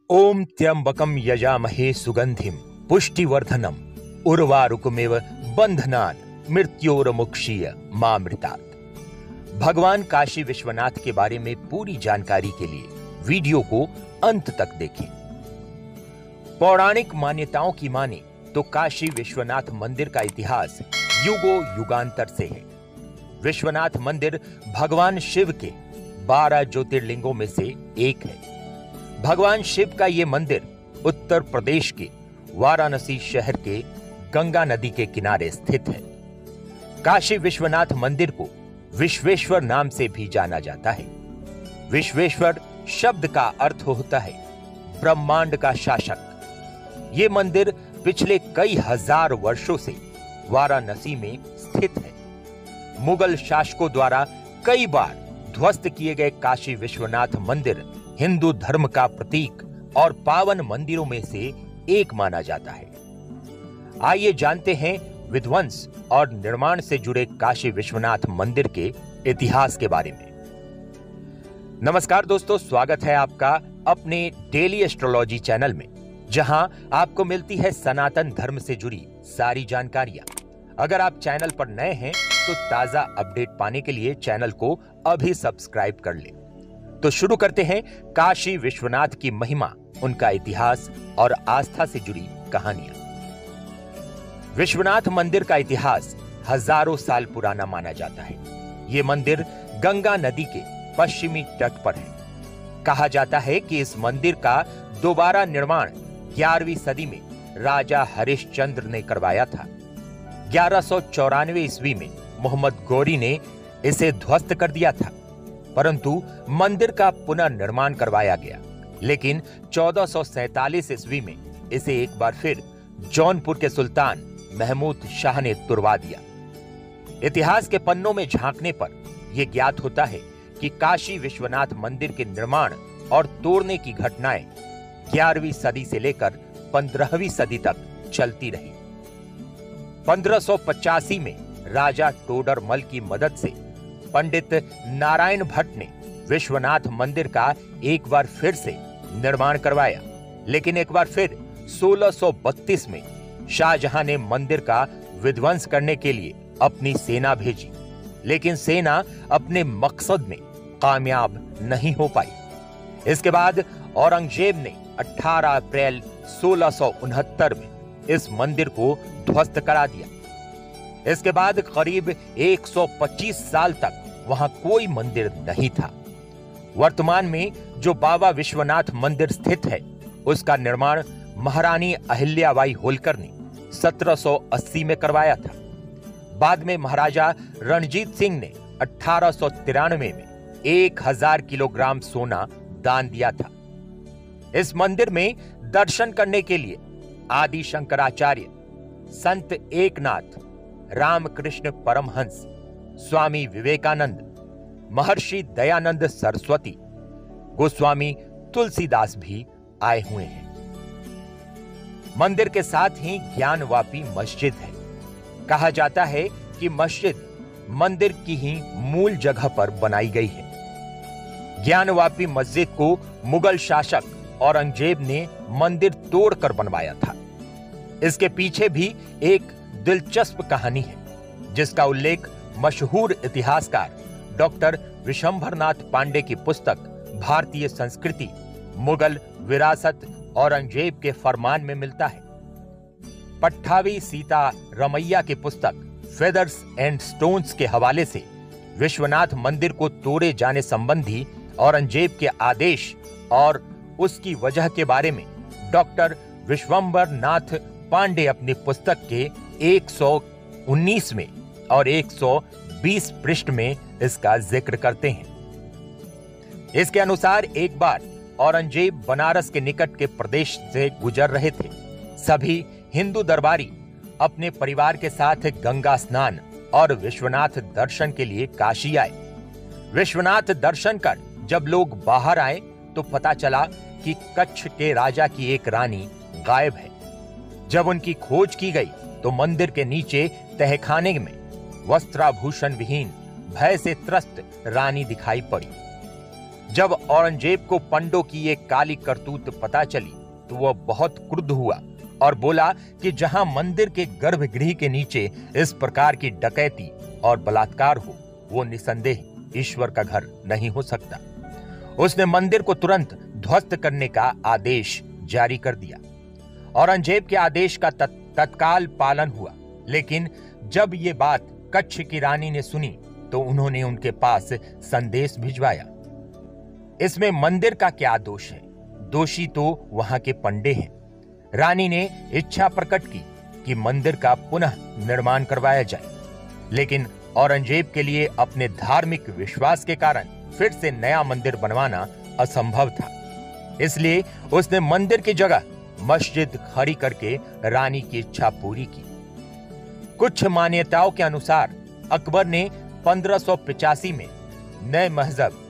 ओम त्र्यंबकम यजामहे सुगंधिम पुष्टिवर्धनम उर्वारुकमेव बंधनात् मृत्योर्मुक्षीय मामृतात्। भगवान काशी विश्वनाथ के बारे में पूरी जानकारी के लिए वीडियो को अंत तक देखें। पौराणिक मान्यताओं की माने तो काशी विश्वनाथ मंदिर का इतिहास युगों युगांतर से है। विश्वनाथ मंदिर भगवान शिव के 12 ज्योतिर्लिंगों में से एक है। भगवान शिव का यह मंदिर उत्तर प्रदेश के वाराणसी शहर के गंगा नदी के किनारे स्थित है। काशी विश्वनाथ मंदिर को विश्वेश्वर नाम से भी जाना जाता है। विश्वेश्वर शब्द का अर्थ होता है ब्रह्मांड का शासक। ये मंदिर पिछले कई हजार वर्षों से वाराणसी में स्थित है। मुगल शासकों द्वारा कई बार ध्वस्त किए गए काशी विश्वनाथ मंदिर हिंदू धर्म का प्रतीक और पावन मंदिरों में से एक माना जाता है। आइए जानते हैं विध्वंस और निर्माण से जुड़े काशी विश्वनाथ मंदिर के इतिहास के बारे में। नमस्कार दोस्तों, स्वागत है आपका अपने डेली एस्ट्रोलॉजी चैनल में, जहां आपको मिलती है सनातन धर्म से जुड़ी सारी जानकारियां। अगर आप चैनल पर नए हैं तो ताजा अपडेट पाने के लिए चैनल को अभी सब्सक्राइब कर लें। तो शुरू करते हैं काशी विश्वनाथ की महिमा, उनका इतिहास और आस्था से जुड़ी कहानियां। विश्वनाथ मंदिर का इतिहास हजारों साल पुराना माना जाता है। यह मंदिर गंगा नदी के पश्चिमी तट पर है। कहा जाता है कि इस मंदिर का दोबारा निर्माण 11वीं सदी में राजा हरिश्चंद्र ने करवाया था। 1194 ईस्वी में मोहम्मद गौरी ने इसे ध्वस्त कर दिया था, परंतु मंदिर का पुनर्निर्माण करवाया गया। लेकिन 1447 ईस्वी में इसे एक बार फिर जौनपुर के सुल्तान महमूद शाह ने तुड़वा दिया। इतिहास के पन्नों में झांकने पर यह ज्ञात होता है कि काशी विश्वनाथ मंदिर के निर्माण और तोड़ने की घटनाएं 11वीं सदी से लेकर 15वीं सदी तक चलती रही। 1585 में राजा टोडरमल की मदद से पंडित नारायण भट्ट ने विश्वनाथ मंदिर का एक बार फिर से निर्माण करवाया। लेकिन एक बार फिर 1632 में शाहजहां ने मंदिर का विध्वंस करने के लिए अपनी सेना भेजी, लेकिन सेना अपने मकसद में कामयाब नहीं हो पाई। इसके बाद औरंगजेब ने 18 अप्रैल 1669 में इस मंदिर को ध्वस्त करा दिया। इसके बाद करीब 125 साल तक वहां कोई मंदिर नहीं था। वर्तमान में जो बाबा विश्वनाथ मंदिर स्थित है, उसका निर्माण महारानी अहिल्याबाई होलकर ने 1780 में करवाया था। बाद में महाराजा रणजीत सिंह ने 1893 में 1000 किलोग्राम सोना दान दिया था। इस मंदिर में दर्शन करने के लिए आदि शंकराचार्य, संत एकनाथ, रामकृष्ण परमहंस, स्वामी विवेकानंद, महर्षि दयानंद सरस्वती, गोस्वामी तुलसीदास भी आए हुए हैं। मंदिर के साथ ही ज्ञानवापी मस्जिद है। कहा जाता है कि मस्जिद मंदिर की ही मूल जगह पर बनाई गई है। ज्ञानवापी मस्जिद को मुगल शासक औरंगजेब ने मंदिर तोड़कर बनवाया था। इसके पीछे भी एक दिलचस्प कहानी है, जिसका उल्लेख मशहूर इतिहासकार डॉक्टर विशंभरनाथ पांडे की पुस्तक भारतीय संस्कृति, मुगल विरासत औरंगजेब के फरमान में मिलता है। पट्टावी सीता रमैया की पुस्तक फेदर्स एंड स्टोन्स के हवाले से विश्वनाथ मंदिर को तोड़े जाने संबंधी औरंगजेब के आदेश और उसकी वजह के बारे में डॉक्टर विश्वंभरनाथ पांडे अपनी पुस्तक के 119 में और 120 पृष्ठ में इसका जिक्र करते हैं। इसके अनुसार एक बार औरंगजेब बनारस के निकट के प्रदेश से गुजर रहे थे। सभी हिंदू दरबारी अपने परिवार के साथ गंगा स्नान और विश्वनाथ दर्शन के लिए काशी आए। विश्वनाथ दर्शन कर जब लोग बाहर आए तो पता चला कि कच्छ के राजा की एक रानी गायब है। जब उनकी खोज की गई तो मंदिर के नीचे तहखाने में वस्त्राभूषण विहीन भय से त्रस्त रानी दिखाई पड़ी। जब औरंगजेब को पंडों की ये काली करतूत पता चली तो वह बहुत क्रुद्ध हुआ और बोला कि जहां मंदिर के गर्भगृह के नीचे इस प्रकार की डकैती और बलात्कार हो वो निसंदेह ईश्वर का घर नहीं हो सकता। उसने मंदिर को तुरंत ध्वस्त करने का आदेश जारी कर दिया। औरंगजेब के आदेश का तत्काल पालन हुआ, लेकिन जब ये बात कच्छ की रानी ने सुनी तो उन्होंने उनके पास संदेश भिजवाया। इसमें मंदिर का क्या दोष है? दोषी तो वहां के पंडे हैं। रानी ने इच्छा प्रकट की कि मंदिर का पुनः निर्माण करवाया जाए, लेकिन औरंगजेब के लिए अपने धार्मिक विश्वास के कारण फिर से नया मंदिर बनवाना असंभव था। इसलिए उसने मंदिर की जगह मस्जिद खड़ी करके रानी की इच्छा पूरी की। कुछ मान्यताओं के अनुसार अकबर ने 1585 में नए मजहब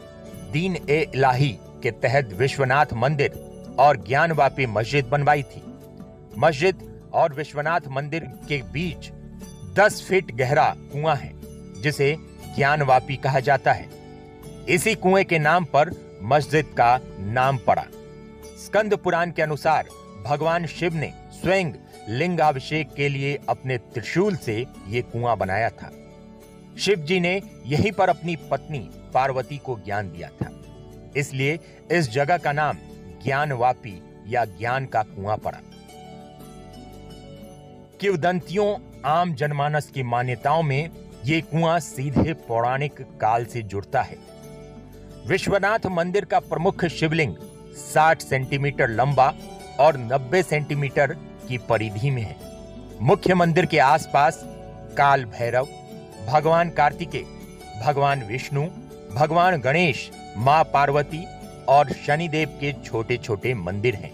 दीन ए इलाही के तहत विश्वनाथ मंदिर और ज्ञानवापी मस्जिद बनवाई थी। मस्जिद और विश्वनाथ मंदिर के बीच 10 फीट गहरा कुआं है जिसे ज्ञानवापी कहा जाता है। इसी कुएं के नाम पर मस्जिद का नाम पड़ा। स्कंद पुराण के अनुसार भगवान शिव ने स्वयं लिंगाभिषेक के लिए अपने त्रिशूल से ये कुआं बनाया था। शिव जी ने यहीं पर अपनी पत्नी पार्वती को ज्ञान दिया था, इसलिए इस जगह का नाम ज्ञानवापी या ज्ञान का कुआं पड़ा। किंवदंतियों आम जनमानस की मान्यताओं में ये कुआं सीधे पौराणिक काल से जुड़ता है। विश्वनाथ मंदिर का प्रमुख शिवलिंग 60 सेंटीमीटर लंबा और 90 सेंटीमीटर की परिधि में है। मुख्य मंदिर के आसपास काल भैरव, भगवान कार्तिकेय, भगवान विष्णु, भगवान गणेश, मां पार्वती और शनिदेव के छोटे छोटे मंदिर हैं।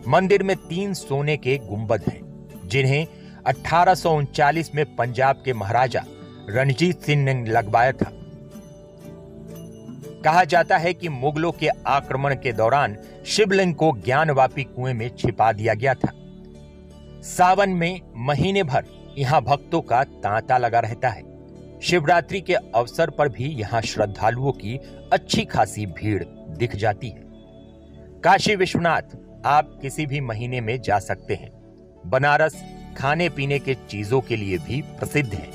मंदिर में 3 सोने के गुंबद हैं, जिन्हें 1839 में पंजाब के महाराजा रणजीत सिंह ने लगवाया था। कहा जाता है कि मुगलों के आक्रमण के दौरान शिवलिंग को ज्ञानवापी कुएं में छिपा दिया गया था। सावन में महीने भर यहाँ भक्तों का तांता लगा रहता है। शिवरात्रि के अवसर पर भी यहाँ श्रद्धालुओं की अच्छी खासी भीड़ दिख जाती है। काशी विश्वनाथ आप किसी भी महीने में जा सकते हैं। बनारस खाने पीने के चीजों के लिए भी प्रसिद्ध है।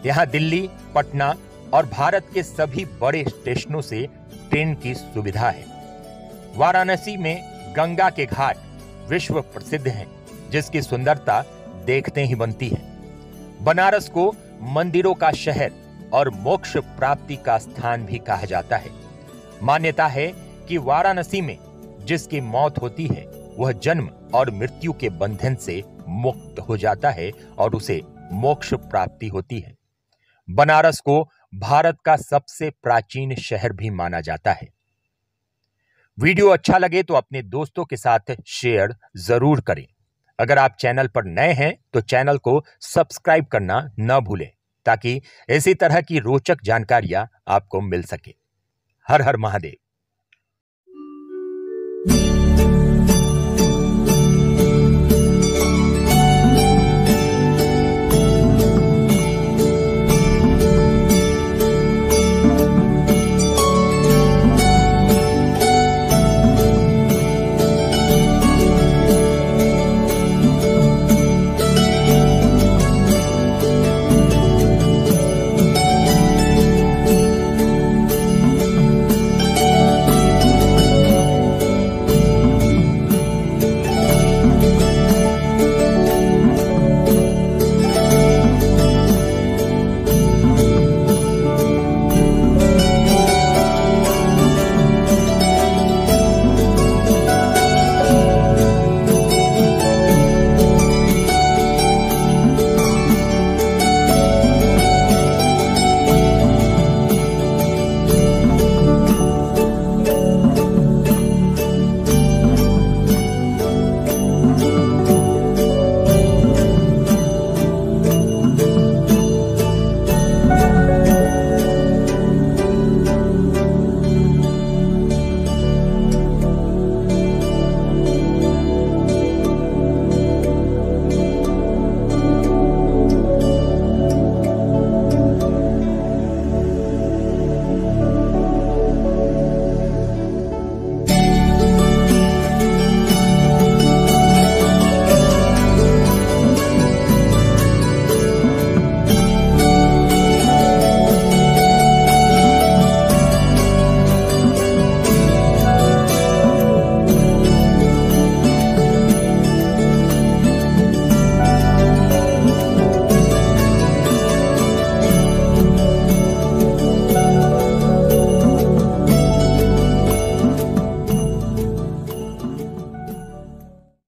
यहाँ दिल्ली, पटना और भारत के सभी बड़े स्टेशनों से ट्रेन की सुविधा है। वाराणसी में गंगा के घाट विश्व प्रसिद्ध हैं, जिसकी सुंदरता देखते ही बनती है। बनारस को मंदिरों का शहर और मोक्ष प्राप्ति का स्थान भी कहा जाता है। मान्यता है कि वाराणसी में जिसकी मौत होती है वह जन्म और मृत्यु के बंधन से मुक्त हो जाता है और उसे मोक्ष प्राप्ति होती है। बनारस को भारत का सबसे प्राचीन शहर भी माना जाता है। वीडियो अच्छा लगे तो अपने दोस्तों के साथ शेयर जरूर करें। अगर आप चैनल पर नए हैं तो चैनल को सब्सक्राइब करना न भूलें, ताकि इसी तरह की रोचक जानकारियां आपको मिल सके। हर हर महादेव।